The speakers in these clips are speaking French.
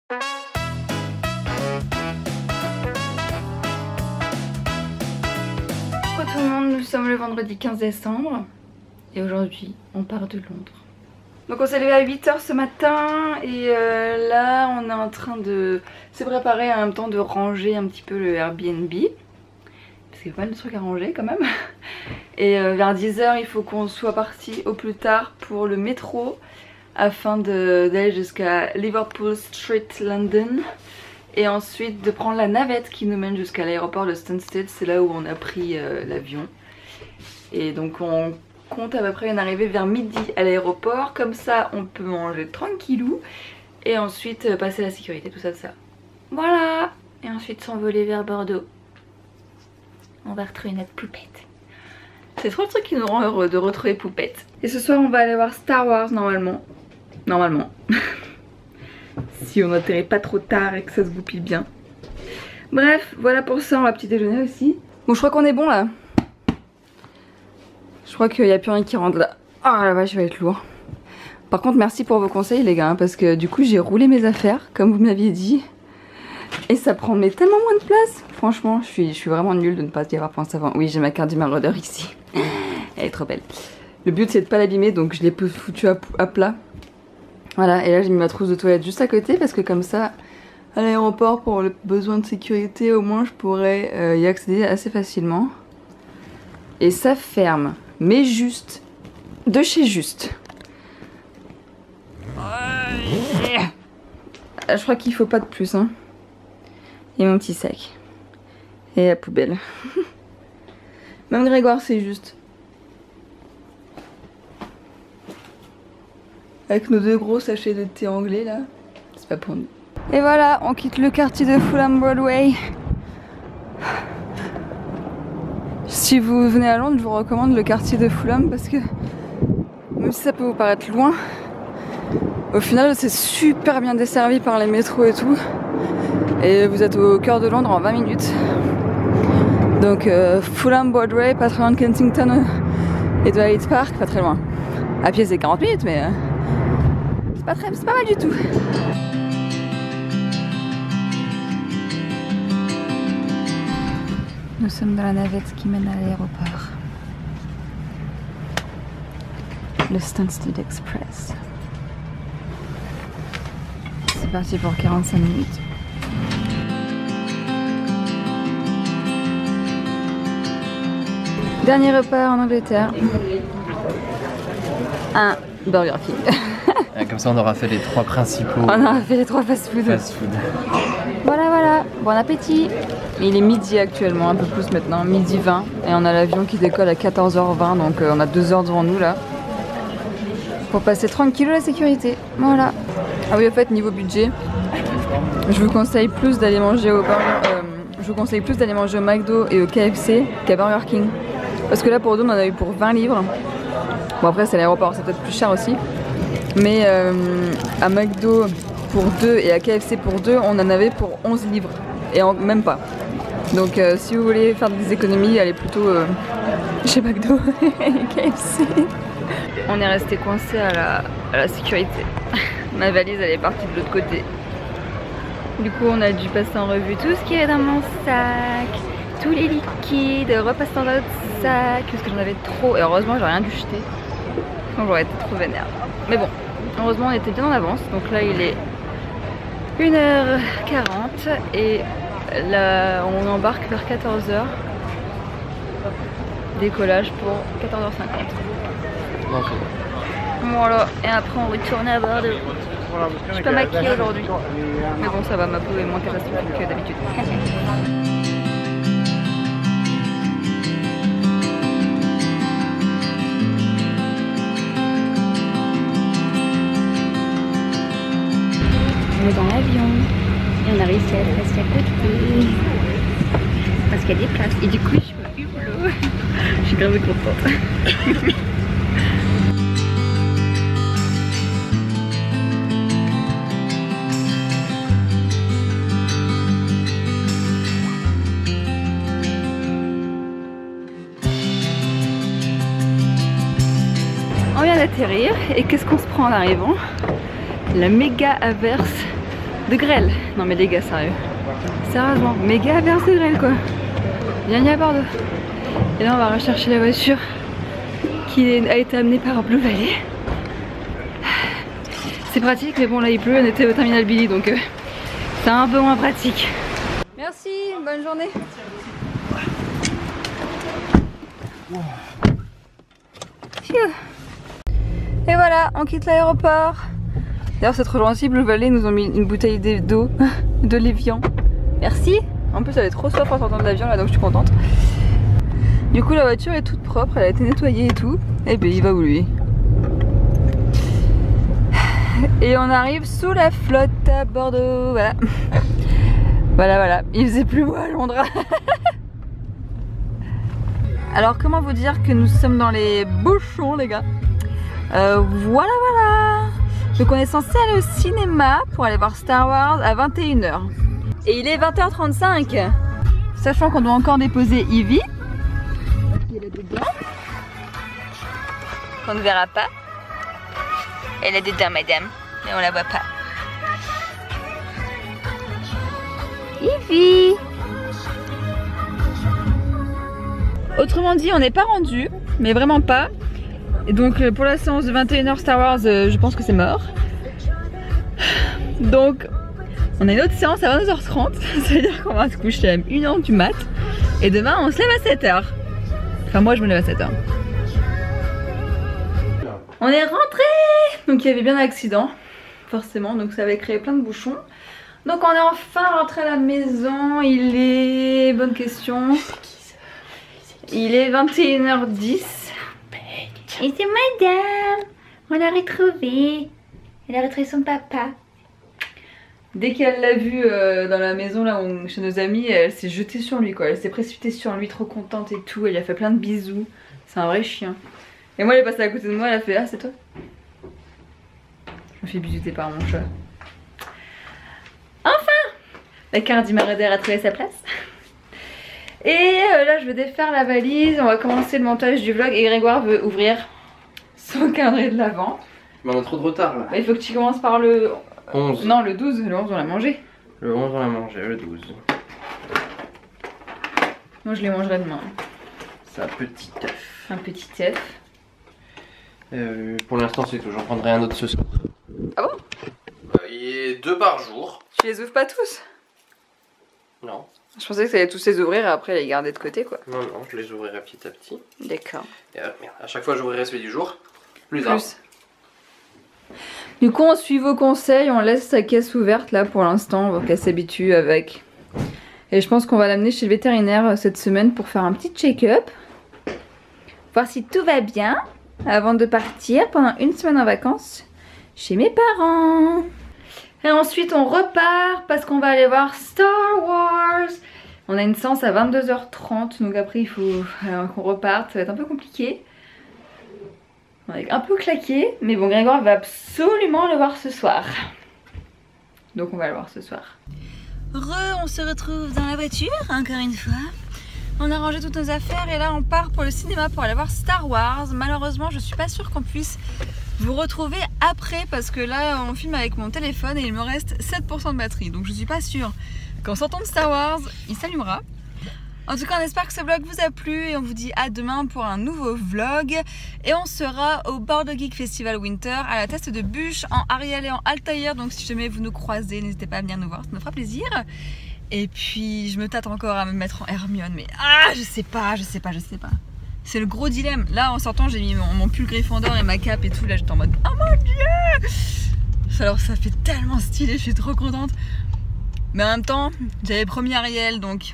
Bonjour tout le monde, nous sommes le vendredi 15 décembre et aujourd'hui on part de Londres. Donc on s'est levé à 8 h ce matin et là on est en train de se préparer en même temps de ranger un petit peu le Airbnb. Parce qu'il y a pas mal de trucs à ranger quand même. Et vers 10 h il faut qu'on soit parti au plus tard pour le métro afin d'aller jusqu'à Liverpool Street, London. Et ensuite de prendre la navette qui nous mène jusqu'à l'aéroport de Stansted, c'est là où on a pris l'avion. Et donc on compte à peu près une arrivée vers midi à l'aéroport, comme ça on peut manger tranquillou. Et ensuite passer la sécurité, tout ça, tout ça. Voilà. Et ensuite s'envoler vers Bordeaux. On va retrouver notre poupette. C'est trop le truc qui nous rend heureux de retrouver poupette. Et ce soir on va aller voir Star Wars normalement. Normalement. Si on n'atterrit pas trop tard et que ça se goupille bien. Bref, voilà pour ça, on va petit déjeuner aussi. Bon, je crois qu'on est bon là. Je crois qu'il n'y a plus rien qui rentre là. Ah la vache, je vais être lourd. Par contre, merci pour vos conseils les gars, parce que du coup j'ai roulé mes affaires, comme vous m'aviez dit. Et ça prend mais tellement moins de place. Franchement, je suis vraiment nulle de ne pas y avoir pensé avant. Oui, j'ai ma carte du maraudeur ici. Elle est trop belle. Le but c'est de pas l'abîmer, donc je l'ai foutu à plat. Voilà, et là j'ai mis ma trousse de toilette juste à côté parce que comme ça, à l'aéroport, pour le besoin de sécurité, au moins je pourrais y accéder assez facilement. Et ça ferme, mais juste, de chez juste. Je crois qu'il faut pas de plus, hein. Et mon petit sac. Et la poubelle. Même Grégoire, c'est juste. Avec nos deux gros sachets de thé anglais là, c'est pas pour nous. Et voilà, on quitte le quartier de Fulham Broadway. Si vous venez à Londres, je vous recommande le quartier de Fulham parce que même si ça peut vous paraître loin, au final c'est super bien desservi par les métros et tout. Et vous êtes au cœur de Londres en 20 minutes. Donc Fulham Broadway, pas très loin de Kensington et de Hyde Park, pas très loin. À pied c'est 40 minutes mais... c'est pas mal du tout. Nous sommes dans la navette qui mène à l'aéroport. Le Stansted Express. C'est parti pour 45 minutes. Dernier repas en Angleterre. Un Burger King. Comme ça on aura fait les trois principaux. On aura fait les trois fast-food. Voilà, voilà. Bon appétit. Il est midi actuellement, un peu plus maintenant, midi 20. Et on a l'avion qui décolle à 14 h 20, donc on a 2 heures devant nous là. Pour passer tranquille la sécurité. Voilà. Ah oui, en fait, niveau budget, je vous conseille plus d'aller manger au McDo et au KFC qu'à Burger King. Parce que là pour deux on en a eu pour 20 livres. Bon après c'est l'aéroport, c'est peut-être plus cher aussi. Mais à McDo pour 2 et à KFC pour 2, on en avait pour 11 livres. Et même pas. Donc si vous voulez faire des économies, allez plutôt chez McDo et KFC. On est resté coincé à la sécurité. Ma valise elle est partie de l'autre côté. Du coup on a dû passer en revue tout ce qui est dans mon sac. Tous les liquides, repasser dans l'autre sac. Parce que j'en avais trop et heureusement j'ai rien dû jeter. Donc j'aurais été trop vénère. Mais bon, heureusement on était bien en avance. Donc là il est 1 h 40 et là on embarque vers 14 h. Décollage pour 14 h 50. Voilà, et après on retourne à Bordeaux. Je suis pas maquillée aujourd'hui. Mais bon ça va, ma peau est moins catastrophique que d'habitude. On est dans l'avion et on a réussi à être assis à côté parce qu'il y a des places et du coup je me hurle. Je suis grave contente. On vient d'atterrir et qu'est-ce qu'on se prend en arrivant? La méga averse de grêle. Non mais les gars, sérieux. Sérieusement, méga averse de grêle quoi. Bienvenue à Bordeaux. Et là on va rechercher la voiture qui a été amenée par Blue Valley. C'est pratique mais bon là il pleut, on était au terminal Billy donc c'est un peu moins pratique. Merci, bonne journée. Et voilà, on quitte l'aéroport. D'ailleurs c'est trop gentil, Blue Valley nous ont mis une bouteille d'eau de l'Évian. Merci. En plus elle est trop soif en sortant de l'avion là donc je suis contente. Du coup la voiture est toute propre, elle a été nettoyée et tout. Et ben il va où lui? Et on arrive sous la flotte à Bordeaux, voilà. Voilà, il faisait plus beau à Londres. Alors comment vous dire que nous sommes dans les bouchons les gars. Voilà. Donc on est censé aller au cinéma pour aller voir Star Wars à 21 h. Et il est 20h35. Sachant qu'on doit encore déposer Ivy. Qui est là dedans. Qu'on ne verra pas. Elle est dedans madame. Mais on la voit pas. Ivy. Autrement dit, on n'est pas rendu, mais vraiment pas. Et donc pour la séance de 21 h Star Wars, je pense que c'est mort. Donc on a une autre séance à 22h30, ça veut dire qu'on va se coucher à 1 h du mat. Et demain on se lève à 7 h. Enfin moi je me lève à 7 h. On est rentré. Donc il y avait bien un accident, forcément, donc ça avait créé plein de bouchons. Donc on est enfin rentré à la maison, il est... bonne question. Il est 21 h 10. Et c'est madame. On l'a retrouvée. Elle a retrouvé son papa. Dès qu'elle l'a vu dans la maison là chez nos amis, elle s'est jetée sur lui quoi. Elle s'est précipitée sur lui, trop contente et tout. Elle lui a fait plein de bisous. C'est un vrai chien. Et moi elle est passée à côté de moi, elle a fait ah c'est toi. Je me fais bisouter par mon chat. Enfin la Cardi Marader a trouvé sa place. Et là je vais défaire la valise, on va commencer le montage du vlog et Grégoire veut ouvrir son calendrier de l'Avent. Mais on a trop de retard là. Bah, il faut que tu commences par le 11. Non le 12, le 11 on l'a mangé. Le 11 on l'a mangé, le 12. Moi je les mangerai demain. C'est un petit œuf. Un petit œuf. Pour l'instant c'est tout, j'en prendrai un autre ce soir. Ah bon? Il est 2 par jour. Tu les ouvres pas tous? Non. Je pensais que tu allais tous les ouvrir et après les garder de côté quoi. Non, je les ouvrirai petit à petit. D'accord. Et merde, à chaque fois j'ouvrirai celui du jour. Plus. Du coup on suit vos conseils, on laisse sa caisse ouverte là pour l'instant, pour qu'elle s'habitue avec. Et je pense qu'on va l'amener chez le vétérinaire cette semaine pour faire un petit check-up. Voir si tout va bien avant de partir pendant une semaine en vacances chez mes parents. Et ensuite on repart parce qu'on va aller voir Star Wars. On a une séance à 22 h 30 donc après il faut qu'on reparte, ça va être un peu compliqué. On est un peu claqué mais bon Grégoire va absolument le voir ce soir. Donc on va le voir ce soir. On se retrouve dans la voiture encore une fois. On a rangé toutes nos affaires et là on part pour le cinéma pour aller voir Star Wars. Malheureusement je suis pas sûre qu'on puisse vous retrouver après parce que là on filme avec mon téléphone et il me reste 7% de batterie. Donc je suis pas sûre qu'en sortant de Star Wars il s'allumera. En tout cas on espère que ce vlog vous a plu et on vous dit à demain pour un nouveau vlog. Et on sera au Bordeaux Geek Festival Winter à la teste de bûches en Ariel et en Altair. Donc si jamais vous nous croisez n'hésitez pas à venir nous voir, ça nous fera plaisir. Et puis je me tâte encore à me mettre en Hermione mais je sais pas. C'est le gros dilemme. Là en sortant j'ai mis mon pull Gryffondor et ma cape et tout. Là j'étais en mode oh mon dieu. Alors ça fait tellement stylé, je suis trop contente. Mais en même temps j'avais promis Ariel donc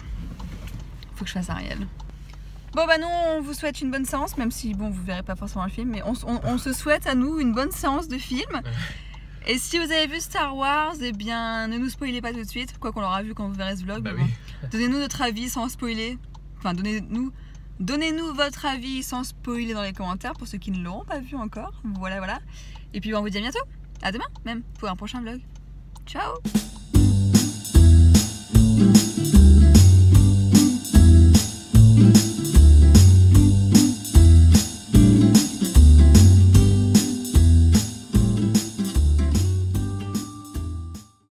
faut que je fasse Ariel. Bon bah nous on vous souhaite une bonne séance. Même si bon vous verrez pas forcément le film. Mais on se souhaite à nous une bonne séance de film. Et si vous avez vu Star Wars, eh bien ne nous spoilez pas tout de suite. Quoi qu'on l'aura vu quand vous verrez ce vlog. Bah oui. Donnez-nous notre avis sans spoiler. Enfin donnez-nous votre avis sans spoiler dans les commentaires pour ceux qui ne l'auront pas vu encore. Voilà. Et puis on vous dit à bientôt. À demain même pour un prochain vlog. Ciao.